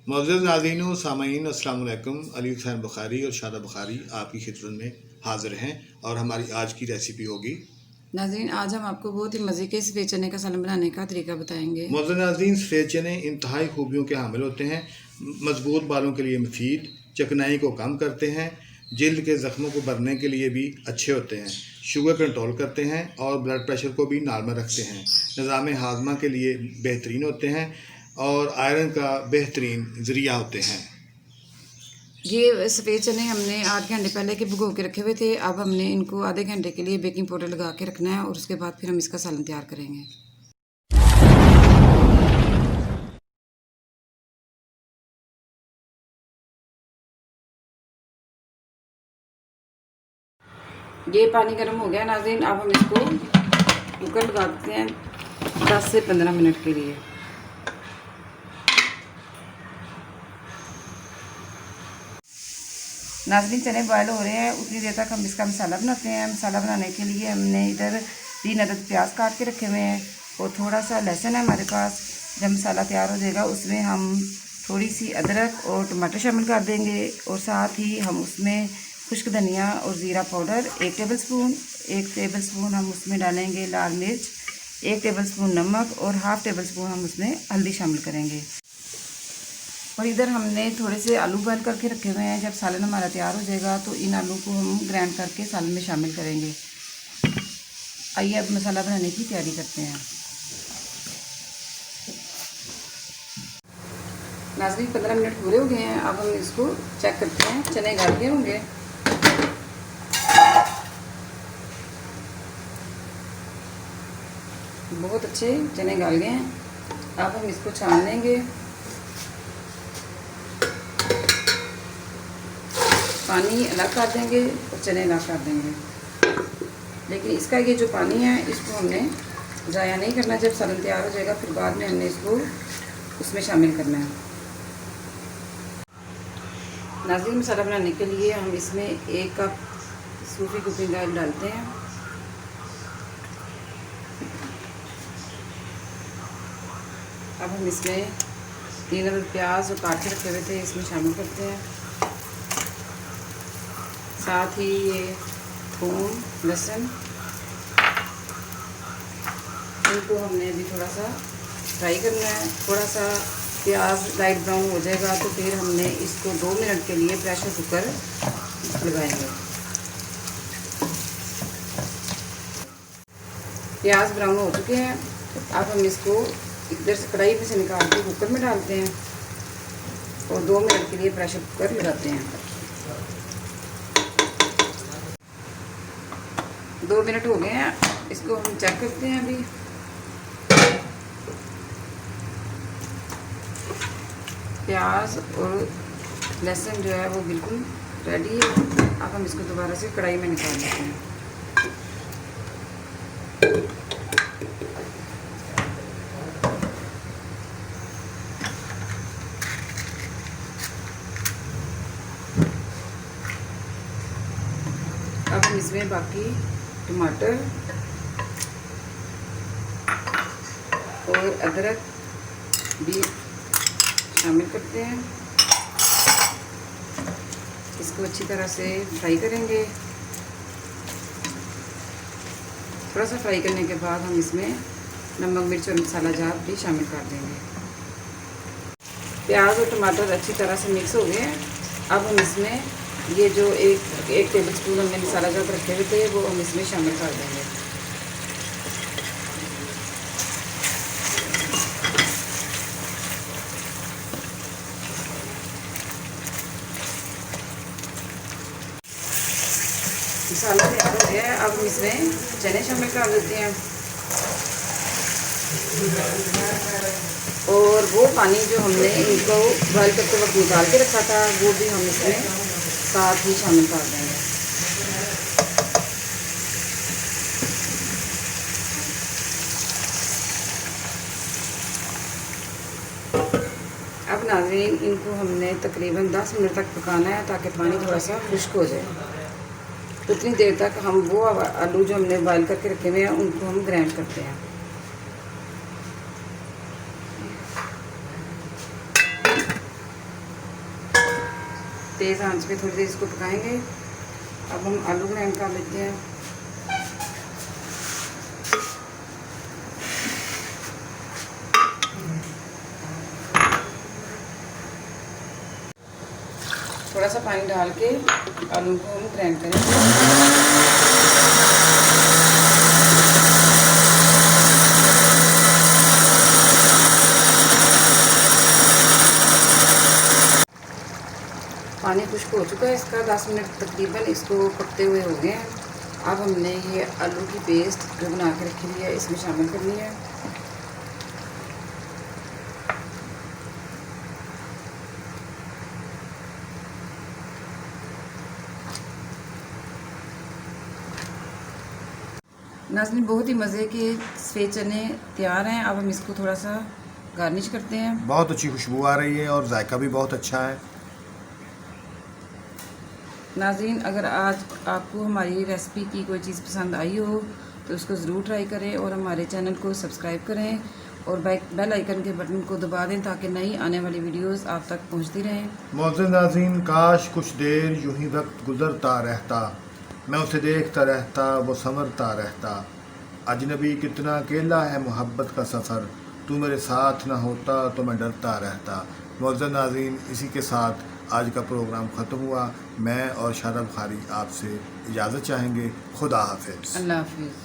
मुअज़्ज़ज़ नाज़रीन व सामईन अस्सलाम वालेकुम। अली हुसैन बुखारी और शादा बुखारी आपकी खिदमत में हाज़िर हैं और हमारी आज की रेसिपी होगी। नाज़रीन, आज हम आपको बहुत ही मज़े के सफ़ेद चने का सालन बनाने का तरीका बताएंगे। मुअज़्ज़ज़ नाज़रीन, सफ़ेद चने इंतहाई खूबियों के हामिल होते हैं। मज़बूत बालों के लिए मुफीद, चिकनाई को कम करते हैं, जल्द के ज़ख्मों को भरने के लिए भी अच्छे होते हैं, शुगर कंट्रोल करते हैं और ब्लड प्रेशर को भी नॉर्मल रखते हैं, निज़ाम हाज़मा के लिए बेहतरीन होते हैं और आयरन का बेहतरीन ज़रिया होते हैं। ये सफ़ेद चने हमने 8 घंटे पहले के भिगो के रखे हुए थे। अब हमने इनको आधे घंटे के लिए बेकिंग पाउडर लगा के रखना है और उसके बाद फिर हम इसका सालन तैयार करेंगे। ये पानी गर्म हो गया नाज़रीन। अब हम इसको कुकर लगा देते हैं 10 से 15 मिनट के लिए। नाज़रीन, चने बॉयल हो रहे हैं, उतनी देर तक हम इसका मसाला बनाते हैं। मसाला बनाने के लिए हमने इधर 3 अदद प्याज काट के रखे हुए हैं और थोड़ा सा लहसुन है हमारे पास। जब मसाला तैयार हो जाएगा उसमें हम थोड़ी सी अदरक और टमाटर शामिल कर देंगे और साथ ही हम उसमें खुश्क धनिया और ज़ीरा पाउडर 1 टेबलस्पून हम उसमें डालेंगे लाल मिर्च, 1 टेबलस्पून नमक और हाफ़ टेबल स्पून हम उसमें हल्दी शामिल करेंगे। और इधर हमने थोड़े से आलू बॉयल करके रखे हुए हैं। जब सालन हमारा तैयार हो जाएगा तो इन आलू को हम ग्राइंड करके सालन में शामिल करेंगे। आइए अब मसाला बनाने की तैयारी करते हैं। नाज़रीन, 15 मिनट पूरे हो गए हैं। अब हम इसको चेक करते हैं, चने गल गए होंगे। बहुत अच्छे चने गल गए हैं। अब हम इसको छान लेंगे। पानी अलग कर देंगे और चने अलग कर देंगे। लेकिन इसका ये जो पानी है इसको हमने ज़ाया नहीं करना। जब सालन तैयार हो जाएगा फिर बाद में हमने इसको उसमें शामिल करना है। नाज़रीन, मसाला बनाने के लिए हम इसमें 1 कप सूफी कुकिंग ऑयल डालते हैं। अब हम इसमें 3 अदद प्याज और काट के रखे हुए थे इसमें शामिल करते हैं। साथ ही ये थूम, लहसुन, इनको हमने अभी थोड़ा सा फ्राई करना है। थोड़ा सा प्याज लाइट ब्राउन हो जाएगा तो फिर हमने इसको 2 मिनट के लिए प्रेशर कुकर लगाएंगे। प्याज ब्राउन हो चुके हैं। अब हम इसको इधर से कढ़ाई में से निकाल के कुकर में डालते हैं और 2 मिनट के लिए प्रेशर कुकर लगाते हैं। 2 मिनट हो गए हैं, इसको हम चेक करते हैं। अभी प्याज और लहसुन जो है वो बिल्कुल रेडी है। अब हम इसको दोबारा से कढ़ाई में निकाल लेते हैं। अब हम इसमें बाकी टमाटर और अदरक भी शामिल करते हैं। इसको अच्छी तरह से फ्राई करेंगे। थोड़ा सा फ्राई करने के बाद हम इसमें नमक, मिर्च और मसाला जार भी शामिल कर देंगे। प्याज और टमाटर अच्छी तरह से मिक्स हो गए हैं। अब हम इसमें ये जो एक टेबलस्पून हमने मसाला जार रखे हुए थे वो हम इसमें शामिल कर देंगे। मसाला तैयार हो गया है। अब हम इसमें चने शामिल कर देते हैं और वो पानी जो हमने इनको बॉयल करते वक्त निकाल के रखा था वो भी हम इसमें साथ ही शामिल कर देंगे। अब नाज़रीन, इनको हमने तकरीबन 10 मिनट तक पकाना है ताकि पानी थोड़ा सा खुश्क हो जाए। उतनी देर तक हम वो आलू जो हमने बॉयल करके रखे हुए हैं उनको हम ग्राइंड करते हैं। तेज़ आंच पे थोड़ी देर इसको पकाएंगे। अब हम आलू ग्राइंड कर लेते हैं। थोड़ा सा पानी डाल के आलू को हम ग्राइंड करेंगे। पानी खुश्क हो चुका है इसका, 10 मिनट तकरीबन इसको पकते हुए हो गए हैं। अब हमने ये आलू की पेस्ट जो बना के रखी हुई है इसमें शामिल करनी है। नाज़रीन, बहुत ही मज़े के सफ़ेद चने तैयार हैं। अब हम इसको थोड़ा सा गार्निश करते हैं। बहुत अच्छी खुशबू आ रही है और जायका भी बहुत अच्छा है। नाज़रीन, अगर आज आपको हमारी रेसिपी की कोई चीज़ पसंद आई हो तो उसको ज़रूर ट्राई करें और हमारे चैनल को सब्सक्राइब करें और बेल आइकन के बटन को दबा दें ताकि नई आने वाली वीडियोस आप तक पहुंचती रहें। मोअज़्ज़िज़ नाज़रीन, काश कुछ देर यूं ही वक्त गुज़रता रहता, मैं उसे देखता रहता, वो संवरता रहता। अजनबी कितना अकेला है मोहब्बत का सफ़र, तू मेरे साथ ना होता तो मैं डरता रहता। मोअज़्ज़िज़ नाज़रीन, इसी के साथ आज का प्रोग्राम ख़त्म हुआ। मैं और शादाब खारी आपसे इजाज़त चाहेंगे। खुदा हाफ़िज़। अल्लाह हाफ़िज़।